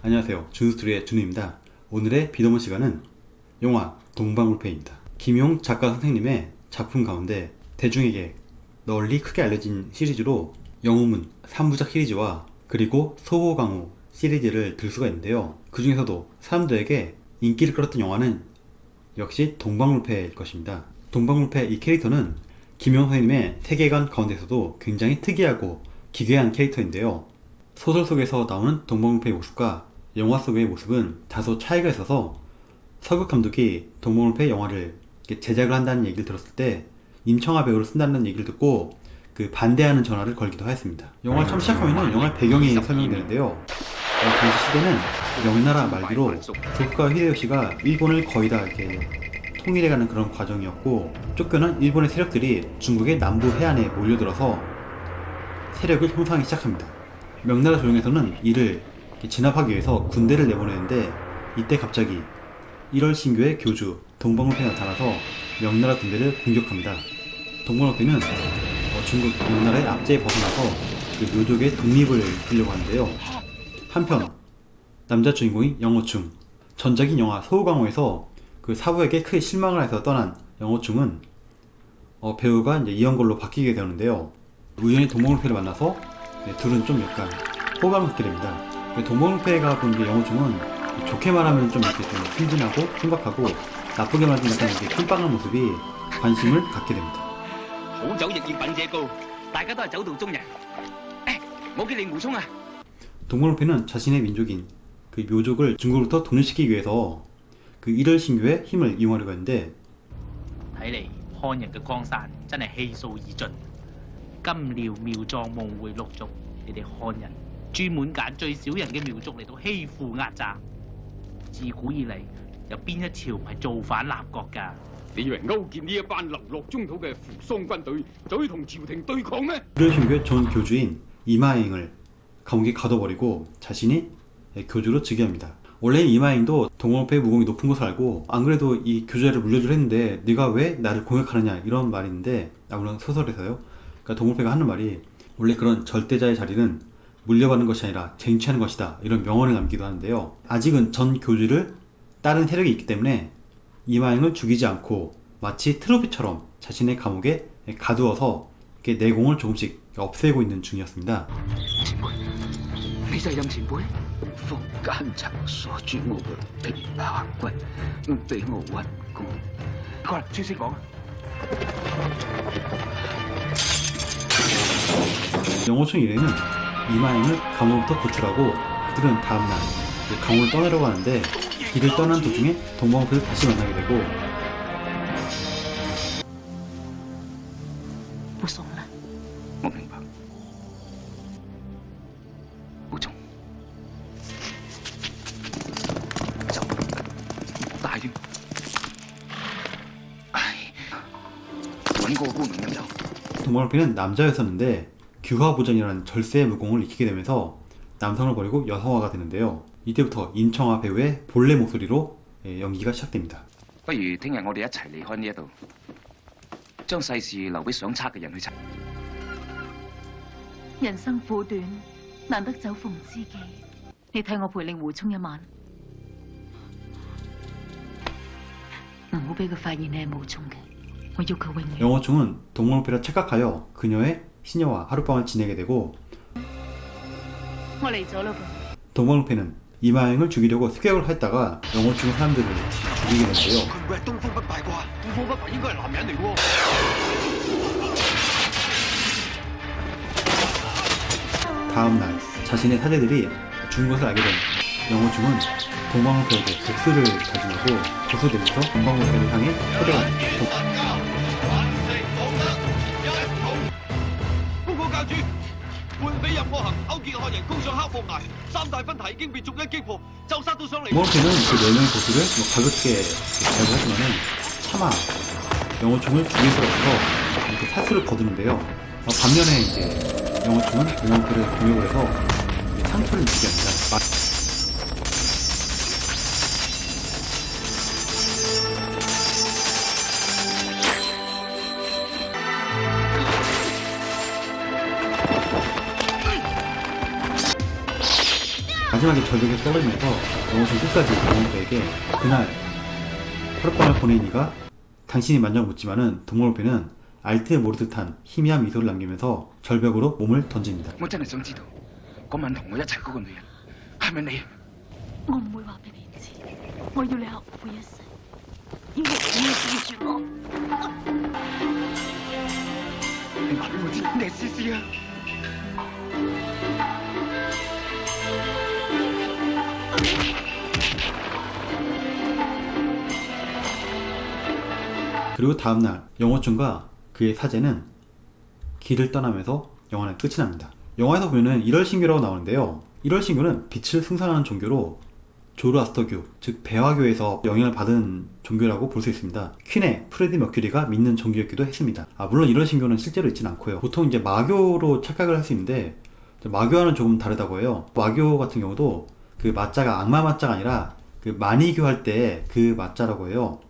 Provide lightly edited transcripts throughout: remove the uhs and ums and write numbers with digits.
안녕하세요. 준스토리의 준우입니다. 오늘의 비동문 시간은 영화 동방불패입니다. 김용 작가 선생님의 작품 가운데 대중에게 널리 크게 알려진 시리즈로 영웅문 3부작 시리즈와 그리고 소호강호 시리즈를 들 수가 있는데요. 그 중에서도 사람들에게 인기를 끌었던 영화는 역시 동방불패일 것입니다. 동방불패 이 캐릭터는 김용 선생님의 세계관 가운데서도 굉장히 특이하고 기괴한 캐릭터인데요. 소설 속에서 나오는 동방불패의 모습과 영화 속의 모습은 다소 차이가 있어서 서극 감독이 동방불패 영화를 제작을 한다는 얘기를 들었을 때 임청아 배우를 쓴다는 얘기를 듣고 반대하는 전화를 걸기도 하였습니다. 영화를 처음 시작하면 영화의 배경이 설명되는데요. 당시 시대는 명나라 말기로 도쿠가와 히데요시가 일본을 거의 다 통일해가는 그런 과정이었고, 쫓겨난 일본의 세력들이 중국의 남부 해안에 몰려들어서 세력을 형성하기 시작합니다. 명나라 조정에서는 이를 진압하기 위해서 군대를 내보내는데, 이때 갑자기 1월 신교의 교주 동방불패가 나타나서 명나라 군대를 공격합니다. 동방불패는 중국 명나라의 압제에 벗어나서 묘족의 독립을 이끌려고 하는데요. 한편 남자 주인공인 영호충, 전작인 영화 소호강호에서 사부에게 크게 실망을 해서 떠난 영호충은 배우가 이영걸로 바뀌게 되는데요. 우연히 동방불패를 만나서 둘은 좀 약간 호감을 갖게 됩니다. 동방불패가 본 영호충은 좋게 말하면 좀 순진하고 순박하고, 나쁘게 말하면 약간 깜빵한 모습이 관심을 갖게 됩니다. 好酒亦要品這高，大家都係酒道中人。冇叫你胡衝啊！ 동방불패는 자신의 민족인 묘족을 중국으로부터 독립시키기 위해서 1월 신교의 힘을 이용하려고 했는데, 睇嚟漢人嘅江山真係氣數已盡，金遼苗壯夢迴陸續，你哋漢人專門揀最少人嘅苗族嚟到欺負壓榨。自古以嚟，有邊一朝唔係造反立國㗎？ 你以為勾結呢一班流落中土嘅扶桑軍隊就可以同朝廷對抗咩？ 1월 신교의 전 교주인 이마잉을 감옥에 가둬버리고 자신이 교주로 즉위합니다. 원래 이마잉도 동방불패의 무공이 높은 것을 알고, 안 그래도 이 교주를 물려주려 했는데 네가 왜 나를 공격하느냐, 이런 말이 있는데, 물론 소설에서요. 동방불패가 하는 말이, 원래 그런 절대자의 자리는 물려받는 것이 아니라 쟁취하는 것이다, 이런 명언을 남기도 하는데요. 아직은 전 교주를 다른 세력이 있기 때문에 이마잉을 죽이지 않고 마치 트로피처럼 자신의 감옥에 가두어서 내공을 조금씩 없애고 있는 중이었습니다. 前輩，你就係任前輩？坊間曾鎖住我嘅琵琶骨，俾我屈過。過嚟，專識講。 영호충 일행은 이마잉을 감옥부터 구출하고 그들은 다음날 강호를 떠나려고 하는데, 길을 떠난 도중에 동방불패를 다시 만나게 되고, 不送啦。 我明白，胡衝，走，大啲。唉，揾個姑娘飲酒。 동방불패는 남자였었는데 규화부전이라는 절세의 무공을 익히게 되면서 남성을 버리고 여성화가 되는데요. 이때부터 임청아 배우의 본래 목소리로 연기가 시작됩니다. 不如聽日我哋一齊離開呢一度，將世事留俾想測嘅人去查。 人生苦短，難得酒逢知己。你替我陪令狐沖一晚，唔好俾佢發現你係無沖嘅。我要佢永遠。 영호충은 동방불패를 착각하여 그녀의 시녀와 하룻밤을 지내게 되고, 我嚟咗啦噃。 동방불패는 이마잉을 죽이려고 습격을 했다가 영호충의 사람들을 죽이게 되는데요. 佢唔會係東方不敗啩？東方不敗應該係男人嚟喎。 다음날 자신의 사제들이 죽은 것을 알게 된 영호충은 동방불패에게 복수를 다짐하고 고소되면서 동방불패를 향해 초대합니다. 報告教主，叛匪任我行，勾結漢人攻上黑鳳崖，三大分壇已經被逐一擊破，就殺到上嚟。 동방불패는 4명의 보스를 가볍게 제거하지만은 차마 영호충을 죽일 수가 없어서 이렇게 사수를 거두는데요. 반면에 영호충은 동방불패를 공격을 해서 상처를 입게 합니다. 마지막에 절벽에서 떨어지면서 영호는 끝까지 동물배에게 그날 하룻밤을 보낸 이가 당신이 만져 묻지만은 동물배는 알듯 모르듯한 희미한 미소를 남기면서 절벽으로 몸을 던집니다. 我真係想知道嗰晚同我一齊嗰個女人係咪你？我唔會話俾你知，我要你後悔一世，要永遠記住我。你話俾我知你係思思啊！ 그리고 다음날 영호춘과 그의 사제는 길을 떠나면서 영화는 끝이 납니다. 영화에서 보면은 1월 신교라고 나오는데요. 1월 신교는 빛을 승선하는 종교로 조로아스터교, 즉 배화교에서 영향을 받은 종교라고 볼 수 있습니다. 퀸의 프레디 머큐리가 믿는 종교였기도 했습니다. 물론 1월 신교는 실제로 있지는 않고요. 보통 이제 마교로 착각을 할 수 있는데 마교와는 조금 다르다고 해요. 마교 같은 경우도 그 마자가 악마 마자가 아니라 그 만이교 할 때 그 마자라고 해요.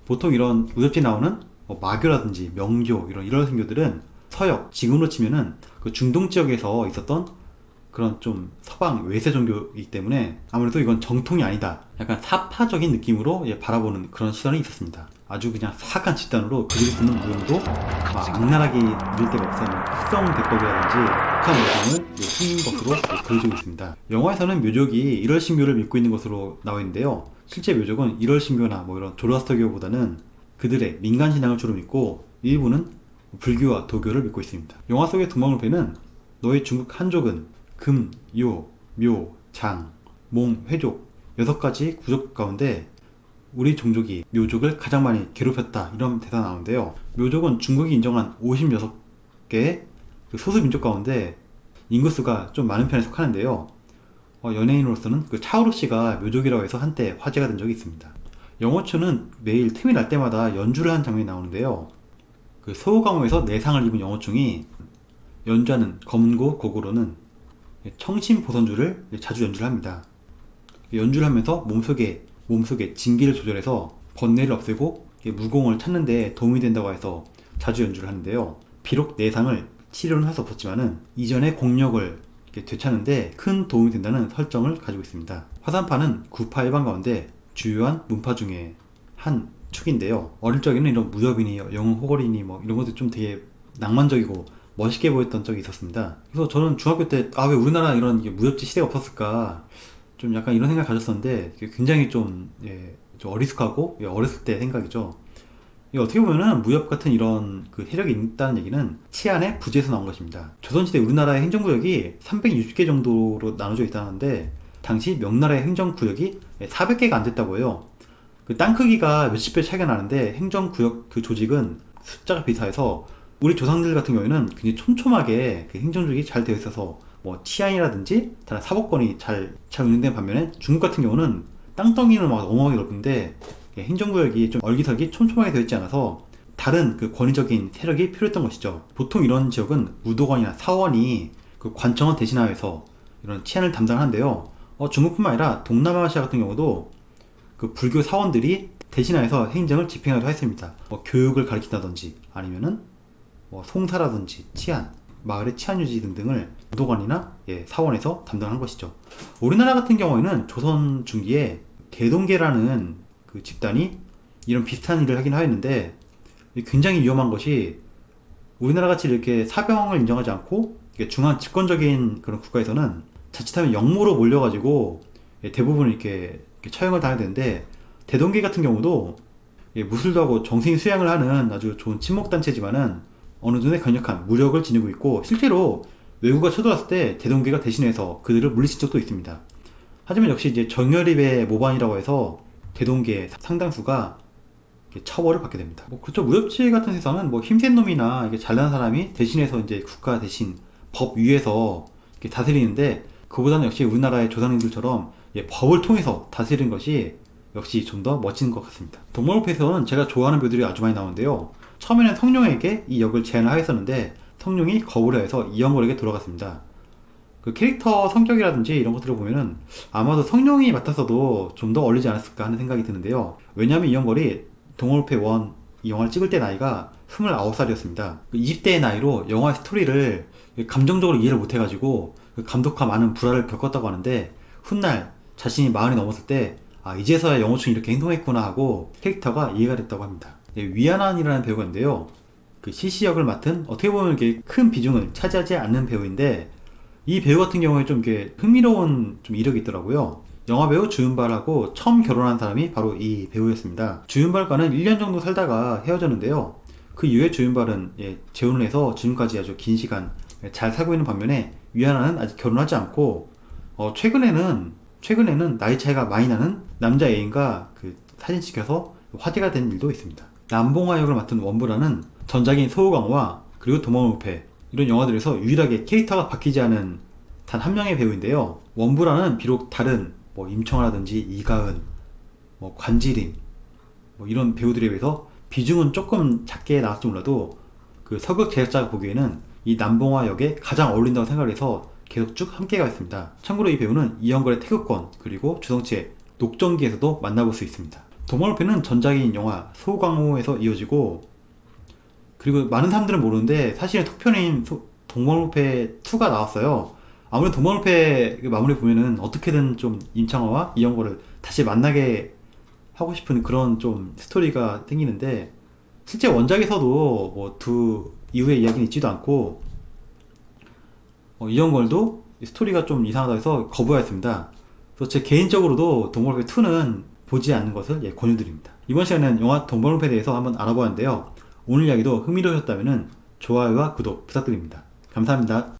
보통 이런 무협지에 나오는 마교라든지 명교 이런 1월 신교들은 서역, 지금으로 치면은 그 중동 지역에서 있었던 그런 좀 서방 외세 종교이기 때문에 아무래도 이건 정통이 아니다. 약간 사파적인 느낌으로 바라보는 그런 시선이 있었습니다. 아주 그냥 사악한 집단으로 그들이 쓰는 무용도 악랄하게 이를 데가 없어요. 흑성 대법이라든지 북한 무용을 숨긴 것으로 보여주고 있습니다. 영화에서는 묘족이 1월 신교를 믿고 있는 것으로 나와 있는데요. 실제 묘족은 1월 신교나 이런 조로아스터교보다는 그들의 민간 신앙을 주로 믿고 일부는 불교와 도교를 믿고 있습니다. 영화 속의 동방울패는 너의 중국 한족은 금, 요, 묘, 장, 몽, 회족 6가지 구족 가운데 우리 종족이 묘족을 가장 많이 괴롭혔다 이런 대사 나오는데요. 묘족은 중국이 인정한 56개의 소수민족 가운데 인구수가 좀 많은 편에 속하는데요. 연예인으로서는 그 차오루 씨가 묘족이라고 해서 한때 화제가 된 적이 있습니다. 영호춘은 매일 틈이 날 때마다 연주를 하는 장면이 나오는데요. 그 소호강호에서 내상을 입은 영호충이 연주하는 검은고 곡으로는 청심보선주를 자주 연주를 합니다. 연주를 하면서 몸속에 진기를 조절해서 번뇌를 없애고 무공을 찾는 데 도움이 된다고 해서 자주 연주를 하는데요. 비록 내상을 치료는 할 수 없었지만은 이전의 공력을 되찾는데 큰 도움이 된다는 설정을 가지고 있습니다. 화산파는 구파 일반 가운데 주요한 문파 중에 한 축인데요. 어릴 적에는 이런 무협이니 영웅 호걸이니 이런 것들 좀 되게 낭만적이고 멋있게 보였던 적이 있었습니다. 그래서 저는 중학교 때 왜 우리나라 이런 무협지 시대가 없었을까 좀 약간 이런 생각 가졌었는데 굉장히 좀 어리숙하고 어렸을 때 생각이죠. 어떻게 보면은 무협 같은 이런 그 세력이 있다는 얘기는 치안의 부재에서 나온 것입니다. 조선시대 우리나라의 행정구역이 360개 정도로 나눠져 있다는데 당시 명나라의 행정구역이 400개가 안 됐다고 해요. 그 땅 크기가 몇십 배 차이가 나는데 행정구역 그 조직은 숫자가 비슷해서 우리 조상들 같은 경우에는 굉장히 촘촘하게 그 행정조직이 잘 되어 있어서 치안이라든지 다른 사법권이 잘 운영된 반면에 중국 같은 경우는 땅덩이는 어마어마하게 넓은데 행정구역이 좀 얼기설기 촘촘하게 되어 있지 않아서 다른 그 권위적인 세력이 필요했던 것이죠. 보통 이런 지역은 무도관이나 사원이 그 관청을 대신하여서 이런 치안을 담당하는데요. 중국뿐만 아니라 동남아시아 같은 경우도 그 불교 사원들이 대신하여서 행정을 집행하기도 했습니다. 교육을 가르친다든지 아니면은 송사라든지 치안, 마을의 치안 유지 등등을 무도관이나 사원에서 담당한 것이죠. 우리나라 같은 경우에는 조선 중기에 대동계라는 그 집단이 이런 비슷한 일을 하긴 하였는데 굉장히 위험한 것이 우리나라 같이 이렇게 사병을 인정하지 않고 중앙 집권적인 그런 국가에서는 자칫하면 역모로 몰려가지고 대부분 이렇게 처형을 당해야 되는데 대동계 같은 경우도 무술도 하고 정신 수양을 하는 아주 좋은 친목단체지만은 어느 정도의 강력한 무력을 지니고 있고 실제로 외국가 쳐들어왔을 때 대동계가 대신해서 그들을 물리친 적도 있습니다. 하지만 역시 이제 정열입의 모반이라고 해서 대동계 상당수가 처벌을 받게 됩니다. 그렇죠. 무협지 같은 세상은 힘센 놈이나 잘난 사람이 대신해서 이제 국가 대신 법 위에서 다스리는데 그보다는 역시 우리나라의 조상님들처럼 법을 통해서 다스리는 것이 역시 좀 더 멋진 것 같습니다. 동방울패에서는 제가 좋아하는 배우들이 아주 많이 나오는데요. 처음에는 성룡에게 이 역을 제안을 하였었는데 성룡이 거부를 해서 이영걸에게 돌아갔습니다. 그 캐릭터 성격이라든지 이런 것들을 보면은 아마도 성룡이 맡았어도 좀 더 어울리지 않았을까 하는 생각이 드는데요. 왜냐하면 이영걸이 동방울패 1 이 영화를 찍을 때 나이가 29살이었습니다. 20대의 나이로 영화의 스토리를 감정적으로 이해를 못해가지고 감독과 많은 불화를 겪었다고 하는데 훗날 자신이 40이 넘었을 때 이제서야 영호충이 이렇게 행동했구나 하고 캐릭터가 이해가 됐다고 합니다. 위안환이라는 배우가 있는데요. 그 시시 역을 맡은 어떻게 보면 이렇게 큰 비중을 차지하지 않는 배우인데 이 배우 같은 경우에 좀 이렇게 흥미로운 좀 이력이 있더라고요. 영화배우 주윤발하고 처음 결혼한 사람이 바로 이 배우였습니다. 주윤발과는 1년 정도 살다가 헤어졌는데요. 그 이후에 주윤발은 재혼을 해서 지금까지 아주 긴 시간 잘 살고 있는 반면에 위안환은 아직 결혼하지 않고 최근에는 나이 차이가 많이 나는 남자 애인과 그 사진 찍혀서 화제가 된 일도 있습니다. 남봉화 역을 맡은 원부라는 전작인 소우광호와 그리고 도망울패 이런 영화들에서 유일하게 캐릭터가 바뀌지 않은 단 한 명의 배우인데요. 원부라는 비록 다른 임청아라든지 이가은, 관지림 이런 배우들에 비해서 비중은 조금 작게 나왔을지 몰라도 그 서극 제작자가 보기에는 이 남봉화 역에 가장 어울린다고 생각을 해서 계속 쭉 함께 가있습니다. 참고로 이 배우는 이영걸의 태극권 그리고 주성치의 녹정기에서도 만나볼 수 있습니다. 도망울패는 전작인 영화 소광호에서 이어지고 그리고 많은 사람들은 모르는데 사실은 속편인 도망울패 2가 나왔어요. 아무래도 도망울패 마무리 보면은 어떻게든 좀 임창화와 이영걸을 다시 만나게 하고 싶은 그런 좀 스토리가 생기는데 실제 원작에서도 두 이후의 이야기는 있지도 않고 이영걸도 스토리가 좀 이상하다 해서 거부하였습니다. 그래서 제 개인적으로도 도망울패 2는 보지 않는 것을 권유드립니다. 이번 시간에는 영화 도망울패에 대해서 한번 알아보았는데요. 오늘 이야기도 흥미로우셨다면 좋아요와 구독 부탁드립니다. 감사합니다.